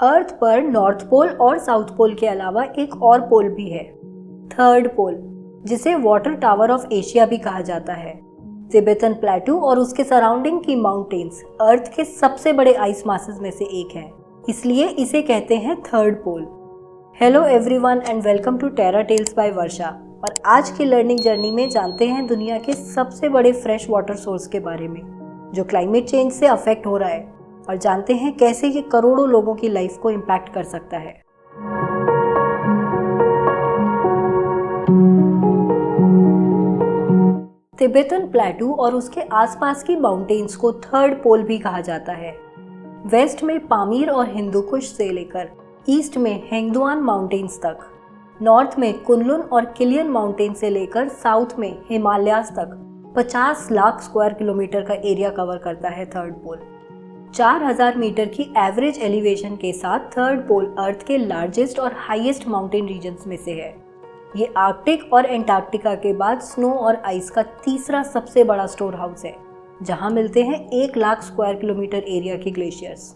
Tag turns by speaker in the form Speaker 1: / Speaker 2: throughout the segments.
Speaker 1: अर्थ पर north pole और south pole के अलावा एक और पोल भी है, थर्ड पोल, जिसे वाटर टावर ऑफ एशिया भी कहा जाता है। तिब्बतन प्लेटू और उसके सराउंडिंग की माउंटेन्स अर्थ के सबसे बड़े आइस मासेस में से एक है, इसलिए इसे कहते हैं third pole. Hello everyone and welcome to terra tales by Varsha. और आज की लर्निंग जर्नी में जानते हैं दुनिया के सबसे बड़े फ्रेश वाटर सोर्स के बारे में, जो क्लाइमेट चेंज से अफेक्ट हो रहा है, और जानते हैं कैसे ये करोड़ों लोगों की लाइफ को इम्पैक्ट कर सकता है। तिब्बतन प्लेटू और उसके आसपास की माउंटेन्स को थर्ड पोल भी कहा जाता है। वेस्ट में पामीर और हिंदुकुश से लेकर ईस्ट में हेंगदुआन माउंटेन्स तक, नॉर्थ में कुनलुन और किलियन माउंटेन से लेकर साउथ में हिमालयाज तक 50 लाख स्क्वायर किलोमीटर का एरिया कवर करता है थर्ड पोल। 4000 मीटर की एवरेज एलिवेशन के साथ थर्ड पोल अर्थ के लार्जेस्ट और हाईएस्ट माउंटेन रीजन्स में से है। ये आर्कटिक और एंटार्क्टिका के बाद स्नो और आइस का तीसरा सबसे बड़ा स्टोर हाउस है, जहां मिलते हैं 1 लाख स्क्वायर किलोमीटर एरिया के ग्लेशियर्स।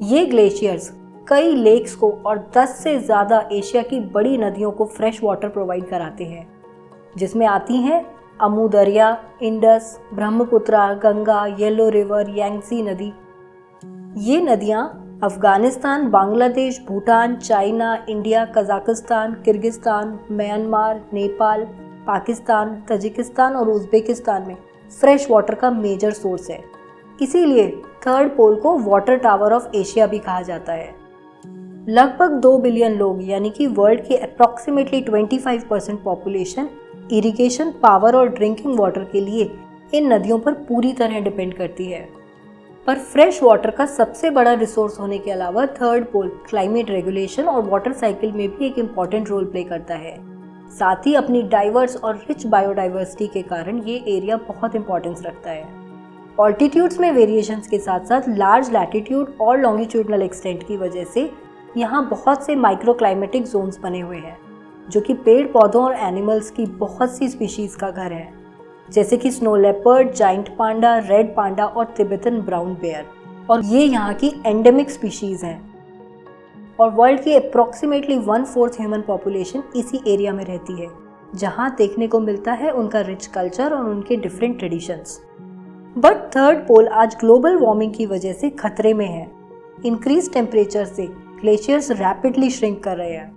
Speaker 1: ये ग्लेशियर्स कई लेक्स को और 10 से ज़्यादा एशिया की बड़ी नदियों को फ्रेश वाटर प्रोवाइड कराते हैं, जिसमें आती हैं अमू दरिया, Indus, Brahmaputra, Ganga, yellow river, Yangtze नदी। ये नदियाँ Afghanistan, Bangladesh, Bhutan, China, India, Kazakhstan, Kyrgyzstan, Myanmar, Nepal, Pakistan, Tajikistan और उज़्बेकिस्तान में फ्रेश वाटर का मेजर सोर्स है। इसीलिए थर्ड पोल को वाटर टावर ऑफ एशिया भी कहा जाता है। लगभग 2 बिलियन लोग यानी कि वर्ल्ड की अप्रॉक्सीमेटली 25% पॉपुलेशन इरिगेशन, पावर और ड्रिंकिंग वाटर के लिए इन नदियों पर पूरी तरह डिपेंड करती है। पर फ्रेश वाटर का सबसे बड़ा रिसोर्स होने के अलावा थर्ड पोल क्लाइमेट रेगुलेशन और वाटर साइकिल में भी एक इम्पॉर्टेंट रोल प्ले करता है। साथ ही अपनी डाइवर्स और रिच बायोडाइवर्सिटी के कारण ये एरिया बहुत इंपॉर्टेंस रखता है। ऑल्टीट्यूड्स में वेरिएशंस के साथ साथ लार्ज लैटिट्यूड और लॉन्गिट्यूडनल एक्सटेंट की वजह से यहाँ बहुत से माइक्रो क्लाइमेटिक जोन्स बने हुए हैं, जो कि पेड़ पौधों और एनिमल्स की बहुत सी स्पीशीज़ का घर है, जैसे कि snow leopard, giant panda, red panda और तिब्बतन ब्राउन बेयर। और ये यहाँ की एंडेमिक स्पीशीज़ हैं। और वर्ल्ड की अप्रॉक्सीमेटली 1/4 ह्यूमन पॉपुलेशन इसी एरिया में रहती है, जहाँ देखने को मिलता है उनका रिच कल्चर और उनके डिफरेंट ट्रेडिशंस। बट थर्ड पोल आज ग्लोबल वार्मिंग की वजह से खतरे में है। इंक्रीज टेम्परेचर से ग्लेशियर्स रैपिडली श्रिंक कर रहे हैं।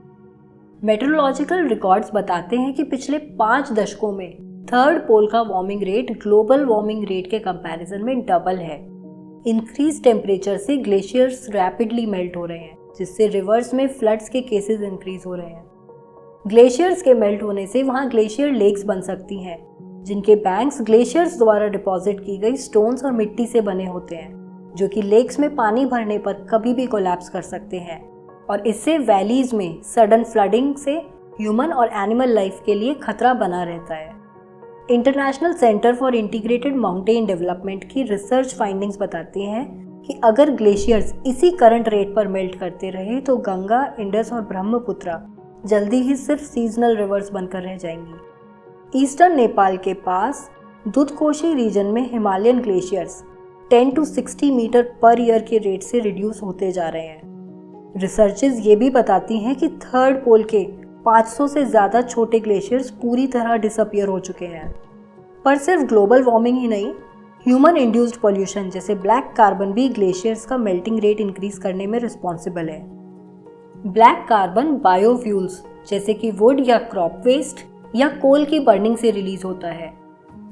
Speaker 1: मेट्रोलॉजिकल रिकॉर्ड्स बताते हैं कि पिछले 5 दशकों में थर्ड पोल का warming rate global warming rate के कंपैरिजन में डबल है। इंक्रीज टेम्परेचर से ग्लेशियर्स रैपिडली मेल्ट हो रहे हैं, जिससे रिवर्स में फ्लड्स के केसेस इंक्रीज हो रहे हैं। ग्लेशियर्स के मेल्ट होने से वहाँ ग्लेशियर लेक्स बन सकती हैं, जिनके बैंक्स ग्लेशियर्स द्वारा डिपॉजिट की गई स्टोन्स और मिट्टी से बने होते हैं, जो कि लेक्स में पानी भरने पर कभी भी कोलैप्स कर सकते हैं। और इससे वैलीज में सडन फ्लडिंग से ह्यूमन और एनिमल लाइफ के लिए खतरा बना रहता है। International centre for integrated mountain development की रिसर्च फाइंडिंग्स बताती हैं कि अगर ग्लेशियर्स इसी करंट रेट पर मेल्ट करते रहे तो गंगा, इंडस और ब्रह्मपुत्रा जल्दी ही सिर्फ सीजनल रिवर्स बनकर रह जाएंगी। ईस्टर्न नेपाल के पास दुधकोशी रीजन में Himalayan glaciers 10 to 60 metre per year के रेट से रिड्यूस होते जा रहे हैं। रिसर्चेस ये भी बताती हैं कि थर्ड पोल के 500 से ज़्यादा छोटे ग्लेशियर्स पूरी तरह डिसअपियर हो चुके हैं। पर सिर्फ ग्लोबल वार्मिंग ही नहीं, ह्यूमन इंड्यूस्ड पॉल्यूशन जैसे ब्लैक कार्बन भी ग्लेशियर्स का मेल्टिंग रेट इंक्रीज करने में रिस्पॉन्सिबल है। ब्लैक कार्बन बायोफ्यूल्स जैसे कि वुड या क्रॉप वेस्ट या कोल की बर्निंग से रिलीज होता है।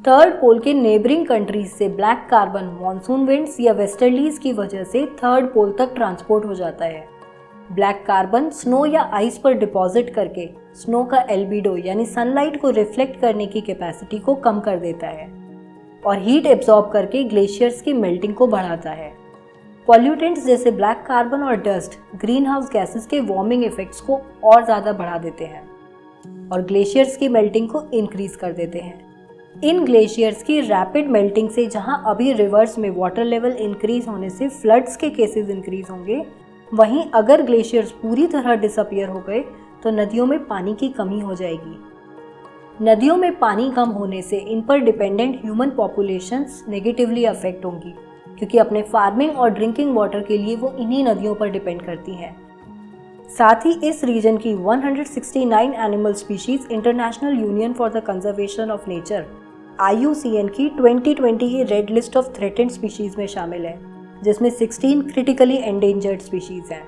Speaker 1: थर्ड पोल के नेबरिंग कंट्रीज से ब्लैक कार्बन मॉनसून विंड्स या वेस्टर्लीज की वजह से थर्ड पोल तक ट्रांसपोर्ट हो जाता है। ब्लैक कार्बन स्नो या आइस पर डिपॉजिट करके स्नो का एल्बिडो यानी सनलाइट को रिफ्लेक्ट करने की कैपेसिटी को कम कर देता है और हीट एब्जॉर्ब करके ग्लेशियर्स की मेल्टिंग को बढ़ाता है। पॉल्यूटेंट्स जैसे ब्लैक कार्बन और डस्ट ग्रीन हाउस गैसेस के वार्मिंग इफेक्ट्स को और ज़्यादा बढ़ा देते हैं और ग्लेशियर्स की मेल्टिंग को इंक्रीज कर देते हैं। इन ग्लेशियर्स की रैपिड मेल्टिंग से जहां अभी रिवर्स में वाटर लेवल इंक्रीज होने से फ्लड्स के केसेस इंक्रीज होंगे, वहीं अगर ग्लेशियर्स पूरी तरह डिसअपियर हो गए तो नदियों में पानी की कमी हो जाएगी। नदियों में पानी कम होने से इन पर dependent human populations negatively affect होंगी क्योंकि अपने फार्मिंग और ड्रिंकिंग वाटर के लिए वो इन्हीं नदियों पर डिपेंड करती हैं। साथ ही इस रीजन की 169 animal species international union for the conservation of nature IUCN की 2020 red list of threatened species में शामिल है, जिसमें 16 क्रिटिकली एंडेंजर्ड स्पीशीज हैं।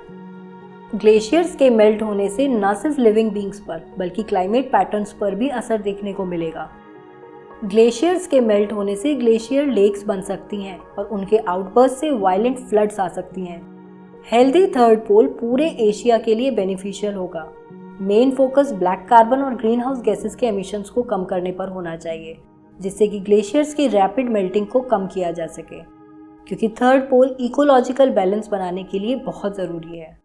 Speaker 1: ग्लेशियर्स के मेल्ट होने से न सिर्फ लिविंग बींग्स पर बल्कि क्लाइमेट पैटर्न्स पर भी असर देखने को मिलेगा। ग्लेशियर्स के मेल्ट होने से ग्लेशियर लेक्स बन सकती हैं और उनके आउटबर्स्ट से वायलेंट फ्लड्स आ सकती हैं। हेल्दी थर्ड पोल पूरे एशिया के लिए बेनिफिशियल होगा। मेन फोकस ब्लैक कार्बन और ग्रीन हाउस गैसेस के एमिशंस को कम करने पर होना चाहिए, जिससे कि ग्लेशियर्स की रैपिड मेल्टिंग को कम किया जा सके, क्योंकि थर्ड पोल इकोलॉजिकल बैलेंस बनाने के लिए बहुत ज़रूरी है।